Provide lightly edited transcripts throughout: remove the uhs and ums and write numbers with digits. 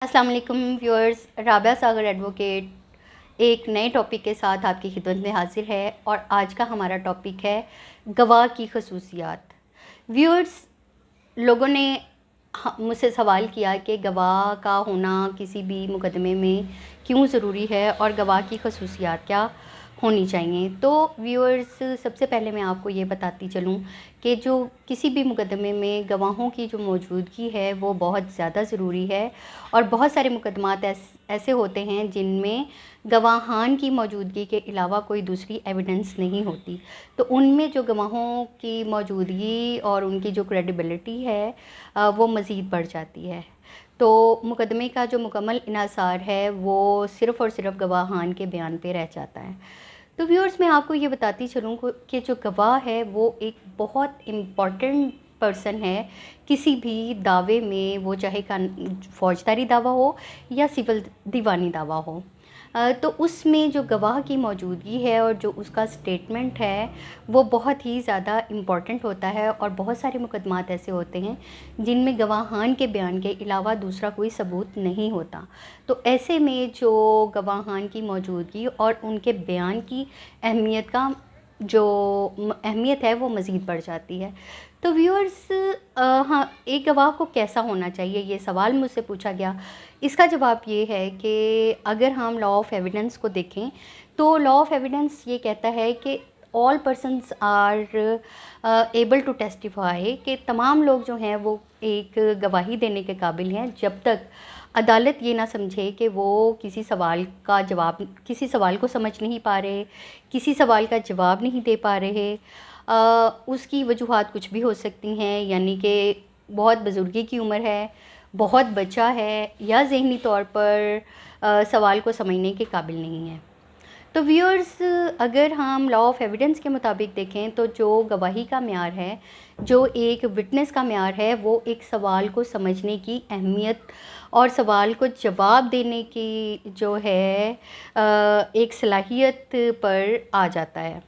अस्सलाम वालेकुम व्यूअर्स, राबिया सागर एडवोकेट एक नए टॉपिक के साथ आपकी खिदमत में हाजिर है। और आज का हमारा टॉपिक है गवाह की खसूसियात। व्यूअर्स, लोगों ने मुझसे सवाल किया कि गवाह का होना किसी भी मुकदमे में क्यों ज़रूरी है और गवाह की खसूसियात क्या होनी चाहिए। तो व्यूअर्स, सबसे पहले मैं आपको ये बताती चलूँ कि जो किसी भी मुकदमे में गवाहों की जो मौजूदगी है वो बहुत ज़्यादा ज़रूरी है। और बहुत सारे मुकदमात ऐसे होते हैं जिनमें गवाहान की मौजूदगी के अलावा कोई दूसरी एविडेंस नहीं होती, तो उनमें जो गवाहों की मौजूदगी और उनकी जो क्रेडिबिलिटी है वो मज़ीद बढ़ जाती है। तो मुकदमे का जो मुकम्मल इन्हिसार है वो सिर्फ़ और सिर्फ गवाहान के बयान पे रह जाता है। तो व्यूअर्स, मैं आपको ये बताती चलूँ कि जो गवाह है वो एक बहुत इम्पॉर्टेंट पर्सन है किसी भी दावे में, वो चाहे फौजदारी दावा हो या सिविल दीवानी दावा हो। तो उसमें जो गवाह की मौजूदगी है और जो उसका स्टेटमेंट है वो बहुत ही ज़्यादा इम्पॉर्टेंट होता है। और बहुत सारे मुकदमात ऐसे होते हैं जिनमें गवाहान के बयान के अलावा दूसरा कोई सबूत नहीं होता। तो ऐसे में जो गवाहान की मौजूदगी और उनके बयान की अहमियत का जो अहमियत है वो मज़ीद बढ़ जाती है। तो व्यूअर्स, हाँ, एक गवाह को कैसा होना चाहिए, ये सवाल मुझसे पूछा गया। इसका जवाब ये है कि अगर हम लॉ ऑफ एविडेंस को देखें तो लॉ ऑफ एविडेंस ये कहता है कि all persons are able to testify, कि तमाम लोग जो हैं वो एक गवाही देने के काबिल हैं जब तक अदालत ये ना समझे कि वो किसी सवाल को समझ नहीं पा रहे, किसी सवाल का जवाब नहीं दे पा रहे। उसकी वजूहात कुछ भी हो सकती हैं, यानी कि बहुत बुजुर्गी की उम्र है, बहुत बच्चा है, या ज़हनी तौर पर सवाल को समझने के काबिल नहीं है। तो व्यूअर्स, अगर हम लॉ ऑफ एविडेंस के मुताबिक देखें तो जो गवाही का मेयार है, जो एक विटनेस का मेयार है, वो एक सवाल को समझने की अहमियत और सवाल को जवाब देने की जो है एक सलाहियत पर आ जाता है।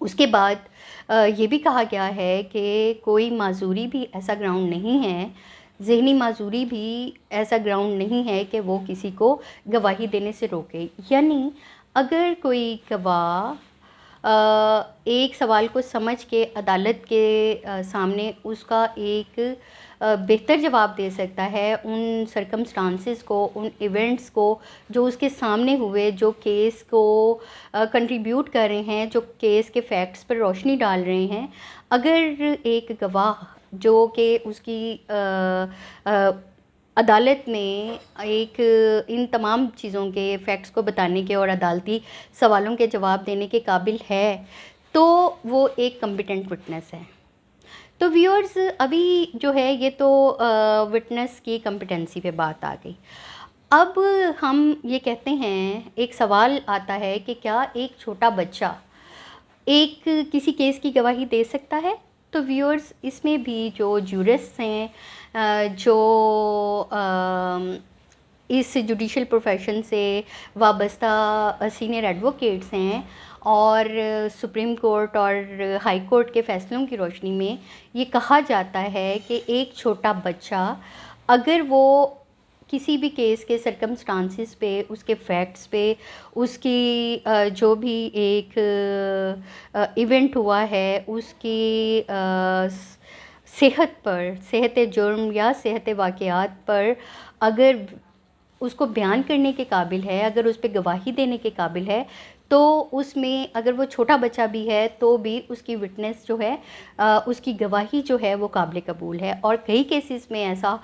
उसके बाद ये भी कहा गया है कि कोई माजूरी भी ऐसा ग्राउंड नहीं है, ज़हनी माजूरी भी ऐसा ग्राउंड नहीं है कि वो किसी को गवाही देने से रोके। यानी अगर कोई गवाह एक सवाल को समझ के अदालत के सामने उसका एक बेहतर जवाब दे सकता है उन सरकमस्टांसेस को, उन इवेंट्स को जो उसके सामने हुए, जो केस को कंट्रीब्यूट कर रहे हैं, जो केस के फैक्ट्स पर रोशनी डाल रहे हैं। अगर एक गवाह जो कि उसकी अदालत में एक इन तमाम चीज़ों के फैक्ट्स को बताने के और अदालती सवालों के जवाब देने के काबिल है, तो वो एक कॉम्पिटेंट विटनेस है। तो व्यूअर्स, अभी जो है ये तो विटनेस की कॉम्पिटेंसी पे बात आ गई। अब हम ये कहते हैं, एक सवाल आता है कि क्या एक छोटा बच्चा एक किसी केस की गवाही दे सकता है। तो व्यूअर्स, इसमें भी जो जूरिस्ट हैं, जो इस जुडिशल प्रोफेशन से वाबस्ता सीनियर एडवोकेट्स हैं और सुप्रीम कोर्ट और हाई कोर्ट के फ़ैसलों की रोशनी में ये कहा जाता है कि एक छोटा बच्चा अगर वो किसी भी केस के सरकमस्टांसिस पे, उसके फैक्ट्स पे, उसकी जो भी एक इवेंट हुआ है उसकी सेहत पर, सेहत जुर्म या सेहत वाक़यात पर अगर उसको बयान करने के काबिल है, अगर उस पे गवाही देने के काबिल है, तो उसमें अगर वो छोटा बच्चा भी है तो भी उसकी विटनेस जो है, उसकी गवाही जो है वो काबिल कबूल है। और कई केसेस में ऐसा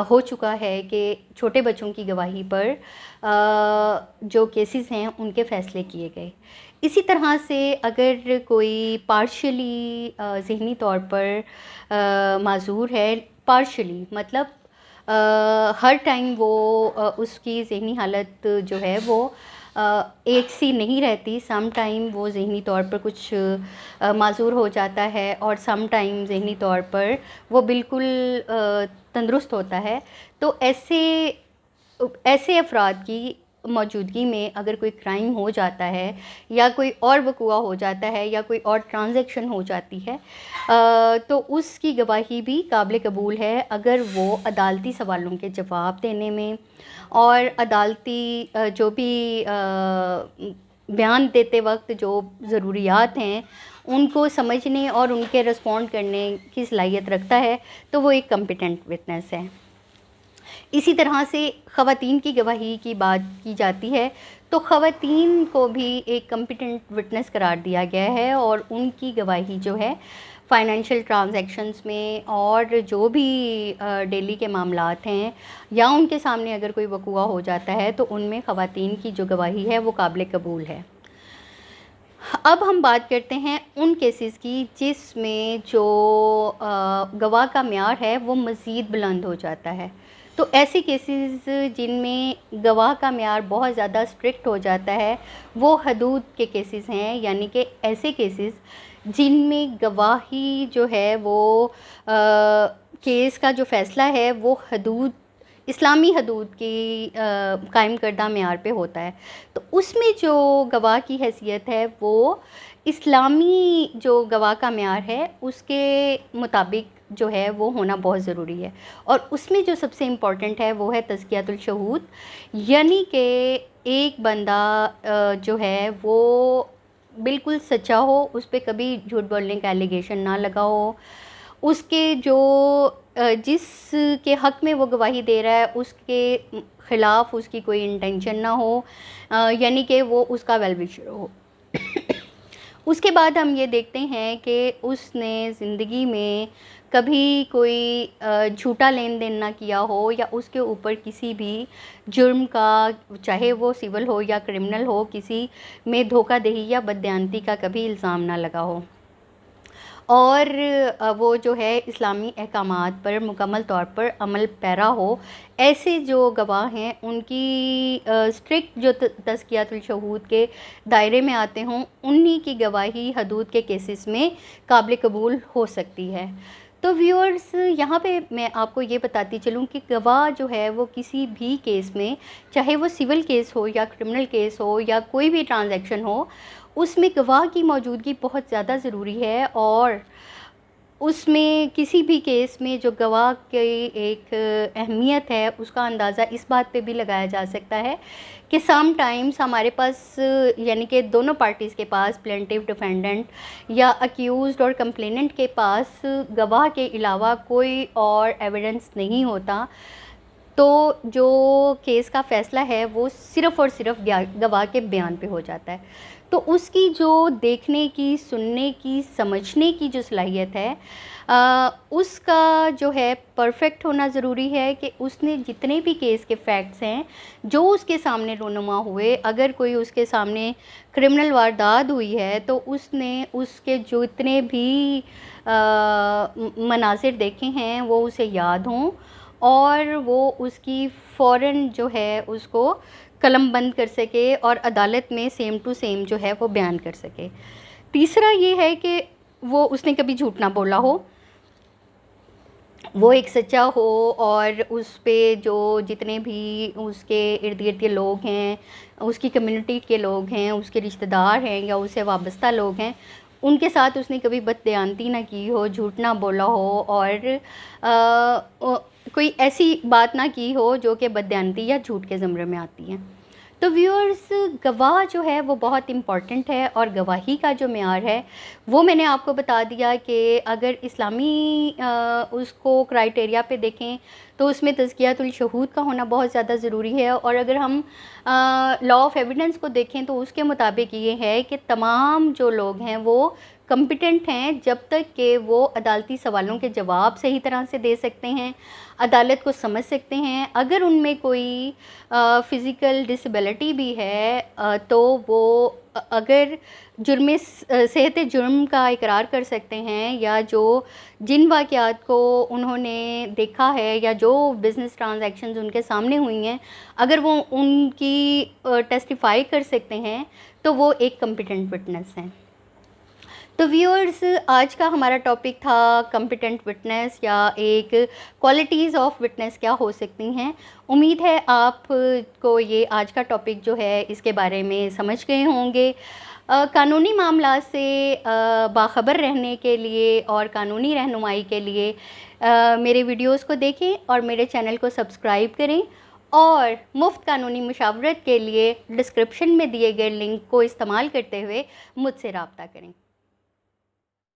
हो चुका है कि छोटे बच्चों की गवाही पर जो केसेस हैं उनके फ़ैसले किए गए। इसी तरह से अगर कोई पार्शियली ज़हनी तौर पर माज़ूर है, पार्शियली मतलब हर टाइम वो उसकी ज़हनी हालत जो है वो एक सी नहीं रहती। सम टाइम वो ज़हनी तौर पर कुछ माज़ूर हो जाता है और सम टाइम ज़हनी तौर पर वो बिल्कुल तंदुरुस्त होता है। तो ऐसे अफ़राद की मौजूदगी में अगर कोई क्राइम हो जाता है या कोई और वक़ूआ हो जाता है या कोई और ट्रांजैक्शन हो जाती है तो उसकी गवाही भी काबिल कबूल है अगर वो अदालती सवालों के जवाब देने में और अदालती जो भी बयान देते वक्त जो ज़रूरियात हैं उनको समझने और उनके रिस्पॉन्ड करने की सलाहियत रखता है, तो वो एक कॉम्पिटेंट विटनेस है। इसी तरह से ख़वातीन की गवाही की बात की जाती है तो ख़वातीन को भी एक कॉम्पिटेंट विटनेस करार दिया गया है और उनकी गवाही जो है फ़ाइनेंशियल ट्रांजैक्शंस में और जो भी डेली के मामलात हैं या उनके सामने अगर कोई वक़ूआ हो जाता है तो उनमें ख़वातीन की जो गवाही है वो काबिल कबूल है। अब हम बात करते हैं उन केसेस की जिसमें जो गवाह का मेयार है वो मज़ीद बुलंद हो जाता है। तो ऐसे केसेस जिनमें गवाह का मेयार बहुत ज़्यादा स्ट्रिक्ट हो जाता है वो हदूद के केसेस हैं, यानी कि ऐसे केसेस जिनमें गवाही जो है वो केस का जो फ़ैसला है वो हदूद इस्लामी हदूद की कायम करदा मेयार पे होता है। तो उसमें जो गवाह की हैसियत है वो इस्लामी जो गवाह का मेयार है उसके मुताबिक जो है वो होना बहुत ज़रूरी है और उसमें जो सबसे इम्पॉर्टेंट है वो है तज़कियतुल शहूद, यानी कि एक बंदा जो है वो बिल्कुल सच्चा हो, उस पर कभी झूठ बोलने का एलिगेशन ना लगा हो, उसके जो जिसके हक़ में वो गवाही दे रहा है उसके ख़िलाफ़ उसकी कोई इंटेंशन ना हो, यानी कि वो उसका वेल विशर हो। उसके बाद हम ये देखते हैं कि उसने ज़िंदगी में कभी कोई झूठा लेन देन ना किया हो या उसके ऊपर किसी भी जुर्म का, चाहे वो सिविल हो या क्रिमिनल हो, किसी में धोखाधड़ी या बददयानती का कभी इल्ज़ाम ना लगा हो और वो जो है इस्लामी अहकामात पर मुकम्मल तौर पर अमल पैरा हो। ऐसे जो गवाह हैं उनकी स्ट्रिक्ट जो तज़कियतुल शहूद के दायरे में आते हों उन्हीं की गवाही हदूद के केसेस में काबिल कबूल हो सकती है। तो व्यूअर्स, यहाँ पे मैं आपको ये बताती चलूँ कि गवाह जो है वो किसी भी केस में, चाहे वो सिविल केस हो या क्रिमिनल केस हो या कोई भी ट्रांजैक्शन हो, उसमें गवाह की मौजूदगी बहुत ज़्यादा ज़रूरी है और उसमें किसी भी केस में जो गवाह की एक अहमियत है उसका अंदाज़ा इस बात पे भी लगाया जा सकता है कि सम टाइम्स हमारे पास, यानी कि दोनों पार्टीज़ के पास, प्लेंटिव, डिफेंडेंट या अक्यूज़्ड और कंप्लेनेंट के पास गवाह के अलावा कोई और एविडेंस नहीं होता, तो जो केस का फ़ैसला है वो सिर्फ़ और सिर्फ गवाह के बयान पे हो जाता है। तो उसकी जो देखने की, सुनने की, समझने की जो सलाहियत है उसका जो है परफेक्ट होना ज़रूरी है कि उसने जितने भी केस के फैक्ट्स हैं जो उसके सामने रोनुमा हुए, अगर कोई उसके सामने क्रिमिनल वारदात हुई है तो उसने उसके जो इतने भी मनाज़िर देखे हैं वो उसे याद हों और वो उसकी फ़ौरन जो है उसको कलम बंद कर सके और अदालत में सेम टू सेम जो है वो बयान कर सके। तीसरा ये है कि वो उसने कभी झूठ ना बोला हो, वो एक सच्चा हो और उस पे जो जितने भी उसके इर्द गिर्द के लोग हैं, उसकी कम्युनिटी के लोग हैं, उसके रिश्तेदार हैं या उससे वाबस्ता लोग हैं, उनके साथ उसने कभी बददयानती ना की हो, झूठ ना बोला हो और कोई ऐसी बात ना की हो जो कि बददयानती या झूठ के ज़मरे में आती हैं। तो व्यूअर्स, गवाह जो है वो बहुत इम्पॉर्टेंट है और गवाही का जो मेयार है वो मैंने आपको बता दिया कि अगर इस्लामी उसको क्राइटेरिया पे देखें तो उसमें तज़कियतुल शहूद का होना बहुत ज़्यादा ज़रूरी है और अगर हम लॉ ऑफ एविडेंस को देखें तो उसके मुताबिक ये है कि तमाम जो लोग हैं वो कॉम्पिटेंट हैं जब तक कि वो अदालती सवालों के जवाब सही तरह से दे सकते हैं, अदालत को समझ सकते हैं। अगर उनमें कोई फ़िज़िकल डिसेबिलिटी भी है तो वो अगर सेहत जुर्म का इकरार कर सकते हैं या जो जिन वाक़यात को उन्होंने देखा है या जो बिज़नेस ट्रांजैक्शंस उनके सामने हुई हैं, अगर वो उनकी टेस्टिफाई कर सकते हैं तो वो एक कॉम्पिटेंट विटनेस हैं। तो व्यूअर्स, आज का हमारा टॉपिक था कॉम्पिटेंट विटनेस या एक क्वालिटीज़ ऑफ विटनेस क्या हो सकती हैं। उम्मीद है आपको ये आज का टॉपिक जो है इसके बारे में समझ गए होंगे। कानूनी मामला से बाखबर रहने के लिए और कानूनी रहनुमाई के लिए मेरे वीडियोस को देखें और मेरे चैनल को सब्सक्राइब करें, और मुफ्त कानूनी मुशावरत के लिए डिस्क्रिप्शन में दिए गए लिंक को इस्तेमाल करते हुए मुझसे रब्ता करें।